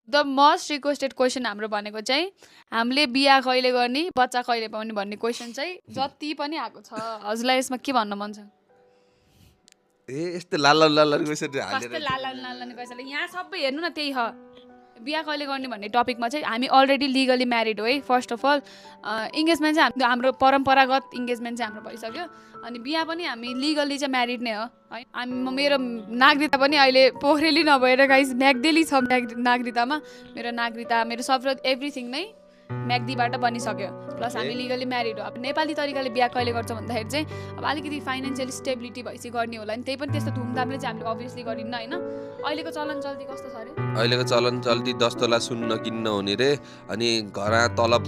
The most requested question हाम्रो भनेको चाहिँ हामीले बिहा कहिले गर्ने बच्चा कहिले पाउने भन्ने क्वेसन चाहिँ जति पनि आएको छ। हजुरलाई यसमा के भन्न मन छ? यस्तो लाला लाला क्वेसन कस्तो लाला लाला क्वेसन, यहाँ सबै हेर्नु न त्यही हो। बिहा कहिले गर्ने भन्ने टपिकमा चाहिँ हामी अलरेडी लिगली म्यारिड हो है। फर्स्ट अफ अल इङ्गेजमेन्ट चाहिँ हाम्रो परम्परागत इङ्गेजमेन्ट चाहिँ हाम्रो भइसक्यो। अनि बिहा पनि हामी लिगली चाहिँ म्यारिड नै हो है। मेरो नागरिकता पनि अहिले पोखरेली नभएर गाइस म्याग्देली छ। नागरिकतामा मेरो नागरिकता मेरो सब एभ्रिथिङ नै म्याग्दीबाट बनिसक्यो। प्लस हामी लिगली म्यारिड हो। अब नेपाली तरिकाले बिहा कहिले गर्छ भन्दाखेरि चाहिँ अब अलिकति फाइनेन्सियल स्टेबिलिटी भएपछि गर्ने होला नि। त्यही पनि त्यस्तो धुमधामले चाहिँ हामीले अभियसली गरिन्न होइन। अहिलेको चलन चल्ती कस्तो छ अरे? अहिलेको चलन चल्ती 10 तोला सुन्न किन्न हुने रे। अनि घरमा तलब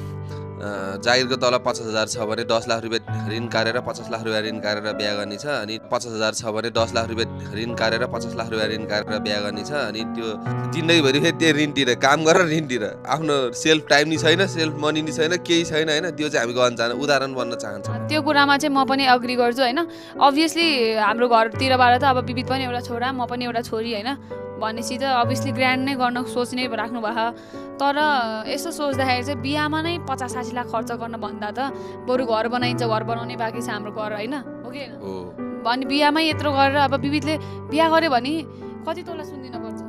जागिरको तलब 50,000 छ भने 10 लाख रुपियाँ ऋण काटेर 50 लाख रुपियाँ ऋण काटेर बिहा गर्ने छ। अनि 50,000 छ भने 10 लाख रुपियाँ ऋण काटेर 50 लाख रुपियाँ ऋण काटेर बिहा गर्ने छ। अनि त्यो जिन्दगीभरि फेरि त्यो ऋण तिर काम गरेर ऋण तिर आफ्नो सेल्फ टाइम नि छैन, सेल्फ मनी नि छैन, केही छैन होइन। त्यो चाहिँ हामी गर्न चाहन्छ, उदाहरण बन्न चाहन्छ। त्यो कुरामा चाहिँ म पनि अग्री गर्छु होइन। अभियसली हाम्रो घरतिरबाट त अब विविध पनि एउटा छोरा म पनि एउटा छोरी होइन भनेपछि त अभियसली ग्रान्ड नै गर्न सोच्ने राख्नु भएको। तर यसो सोच्दाखेरि चाहिँ बिहामा नै 50-60 लाख खर्च गर्न भन्दा त बरु घर बनाइन्छ, घर बनाउने बाँकी छ हाम्रो घर होइन हो कि होइन। भने बिहामै यत्रो गरेर अब विविधले बिहा गर्यो भने कति तोला सुन दिन पर्छ?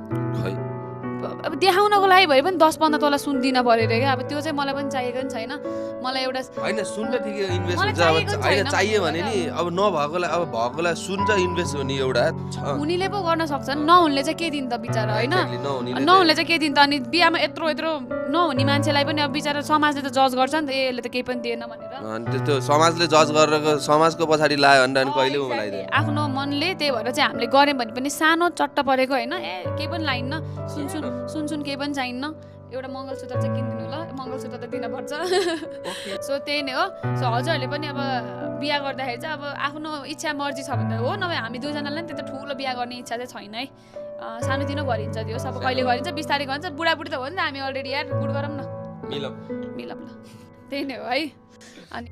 अब देखाउनको लागि भए पनि 10-15 तोला सुन दिन पर्यो अरे क्या। अब त्यो चाहिँ मलाई पनि चाहिएको नि छैन। मलाई एउटा होइन सुन त ठिकै इन्भेस्ट हुन्छ। अब होइन चाहियो भने नि अब नभएकोलाई अब भएकोलाई सुन र इन्भेस्ट हुने एउटा हुनेले पो गर्न सक्छन्, नहुनेले चाहिँ के दिन त बिचारा होइन। नहुनेले चाहिँ के दिन त। अनि बिहामा यत्रो नहुने मान्छेलाई पनि अब बिचारा समाजले त जज गर्छ नि त, यसले त केही पनि दिएन भनेर। अनि त्यो समाजले जज गरेर समाजको पछाडि लायो भने अनि कहिले मलाई आफ्नो मनले त्यही भएर चाहिँ हामीले गऱ्यौँ भने पनि सानो चट्ट परेको होइन केही पनि लाइन्न। सुन केही पनि चाहिन्न। एउटा मङ्गलसूत्र चाहिँ किनिदिनु ल, मङ्गलसूत्र त दिनुपर्छ। सो त्यही नै हो। सो हजुरहरूले पनि अब बिहा गर्दाखेरि चाहिँ अब आफ्नो इच्छा मर्जी छ भने हो, नभए हामी दुईजनालाई नि त्यस्तो ठुलो बिहा गर्ने इच्छा चाहिँ छैन है। सानोतिनो गरिन्छ त्यो सब कहिले गरिन्छ बिस्तारै गरिन्छ। बुढाबुढी त हो नि त हामी अलरेडी यार गुड गरौँ न, मिलौँ ल। त्यही नै हो है। अनि